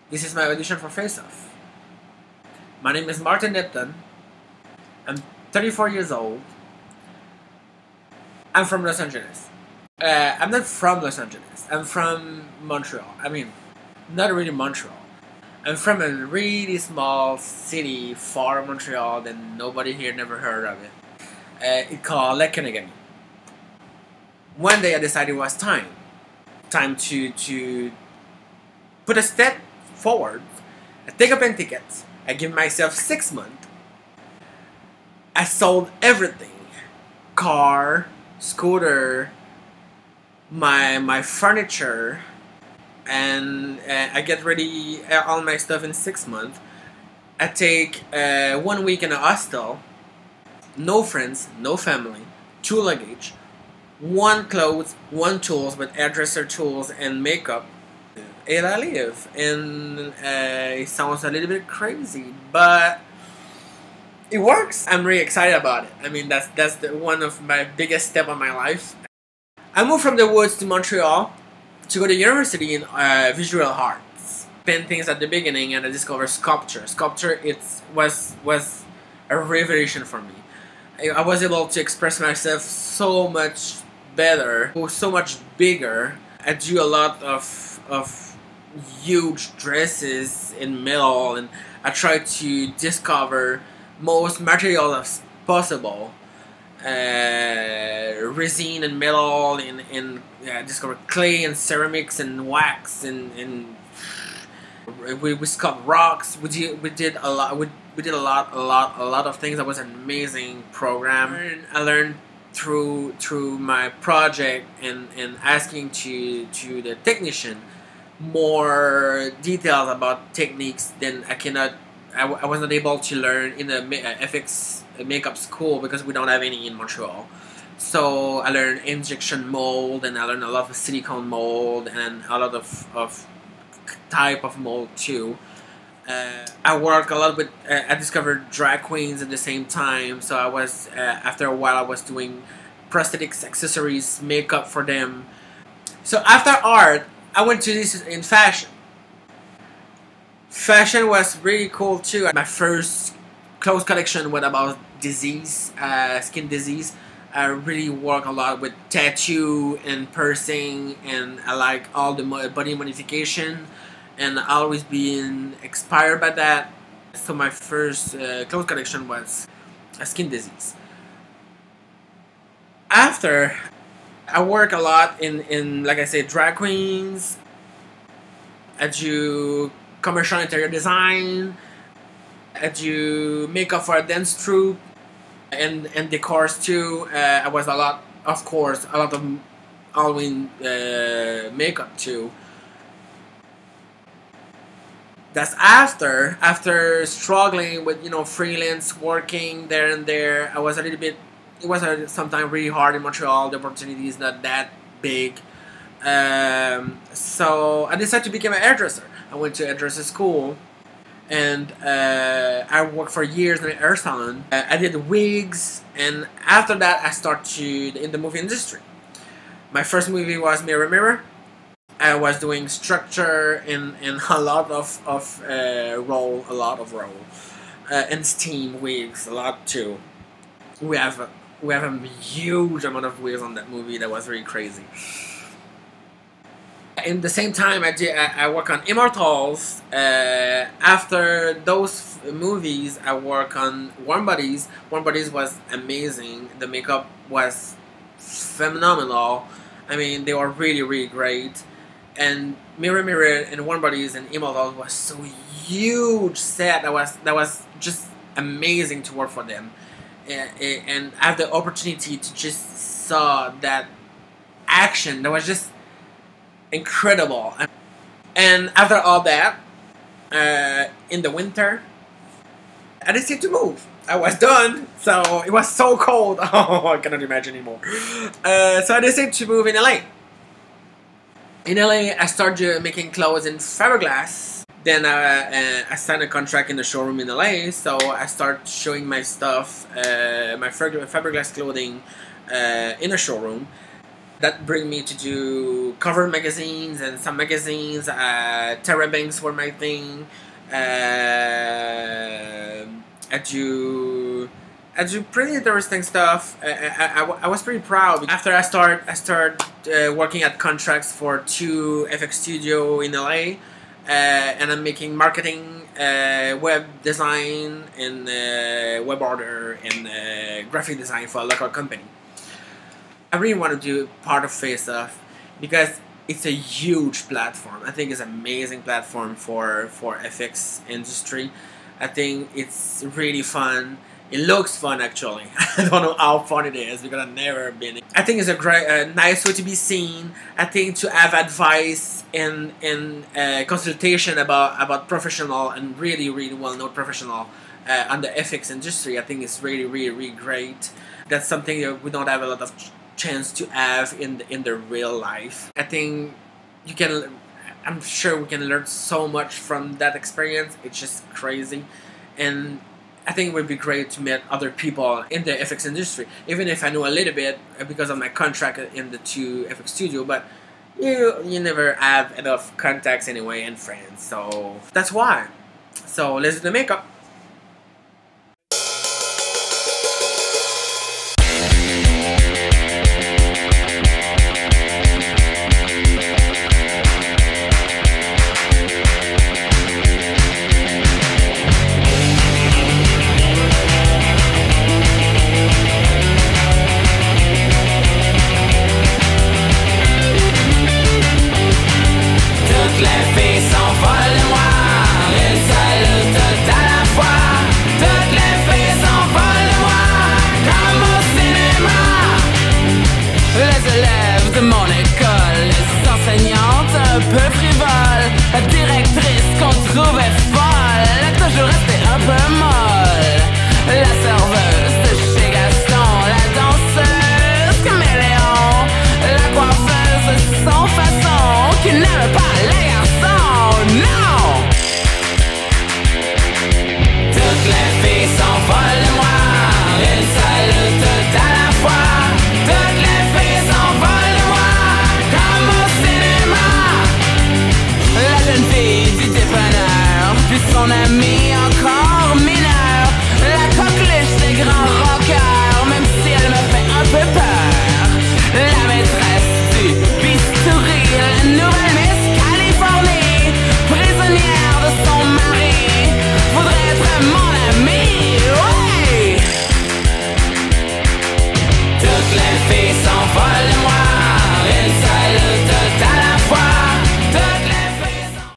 This is my audition for Face Off. My name is Martin Nepton. I'm 34 years old. I'm from Los Angeles. I'm not from Los Angeles. I'm from Montreal. I mean, not really Montreal. I'm from a really small city far from Montreal that nobody here never heard of it. It's called Lekkenegami. One day I decided it was time to put a step forward. I take a plane ticket. I give myself 6 months. I sold everything: car, scooter, my furniture, and I get ready all my stuff in 6 months. I take 1 week in a hostel, no friends, no family, 2 luggage, 1 clothes, 1 tools with hairdresser tools and makeup. And I live, and it sounds a little bit crazy, but it works. I'm really excited about it. I mean, that's one of my biggest step of my life. I moved from the woods to Montreal to go to university in visual arts. Paintings at the beginning, and I discovered sculpture. Sculpture was a revelation for me. I was able to express myself so much better, so much bigger. I do a lot of huge dresses in metal, and I try to discover most material as possible. Resin and metal, and discover clay and ceramics and wax, and we sculpt rocks. We did a lot. We did a lot of things. That was an amazing program. I learned through my project and asking to the technician more details about techniques than I was not able to learn in the FX makeup school, because we don't have any in Montreal. So I learned injection mold, and I learned a lot of silicone mold, and a lot of type of mold too. I work a lot with, I discovered drag queens at the same time, so I was, after a while I was doing prosthetics, accessories, makeup for them. So after art, I went to this in fashion. Fashion was really cool too. My first clothes collection was about disease, skin disease. I really work a lot with tattoo and piercing, and I like all the body modification, and always being inspired by that. So my first clothes collection was a skin disease. After, I work a lot in like I said, drag queens. I do commercial interior design. I do makeup for a dance troupe, and decors too. I was a lot of Halloween makeup too. That's after struggling with, freelance working there and there. I was a little bit. It was sometimes really hard in Montreal. The opportunity is not that big. So I decided to become an hairdresser. I went to hairdresser school, and I worked for years in a hair salon. I did wigs, and after that I started in the movie industry. My first movie was Mirror Mirror. I was doing structure in a lot of role, and steam wigs a lot too. We have a huge amount of wigs on that movie. That was really crazy. In the same time, I work on Immortals. After those movies, I work on Warm Bodies. Warm Bodies was amazing. The makeup was phenomenal. I mean, they were really great. And Mirror Mirror and Warm Bodies and Immortals was so huge set. That was just amazing to work for them. And I have the opportunity to just saw that action. That was just incredible. And after all that, in the winter, I decided to move. I was done, so it was so cold. Oh, I cannot imagine anymore. So I decided to move in LA. In LA, I started making clothes in fiberglass. Then I signed a contract in the showroom in LA, so I started showing my stuff, my fiberglass clothing, in a showroom. That bring me to do cover magazines, and some magazines. Tara Banks were my thing. I do pretty interesting stuff. I was pretty proud. After I started working at contracts for 2 FX studio in LA, and I'm making marketing, web design, and web order, and graphic design for a local company. I really want to do part of Face Off because it's a huge platform. I think it's an amazing platform for FX industry. I think it's really fun. It looks fun actually. I don't know how fun it is because I've never been. I think it's a nice way to be seen. I think to have advice and consultation about professional and really well-known professional on the FX industry. I think it's really great. That's something that we don't have a lot of chance to have in the real life. I think you can. I'm sure we can learn so much from that experience. It's just crazy, and I think it would be great to meet other people in the FX industry, even if I know a little bit because of my contract in the 2 FX studio. But you never have enough contacts anyway and friends, so that's why. So let's do the makeup. Un peu frivole, la directrice qu'on trouvait folle, elle a toujours resté un peu molle. La serveuse de chez Gaston, la danseuse caméléon, la coiffeuse de son façon, qui n'aime pas les garçons, non! Toutes les filles sont folles de moi, une seule toute à la fois. Toutes les filles sont folles de moi, comme au cinéma. La jeune fille du dépanneur, puis son ami encore.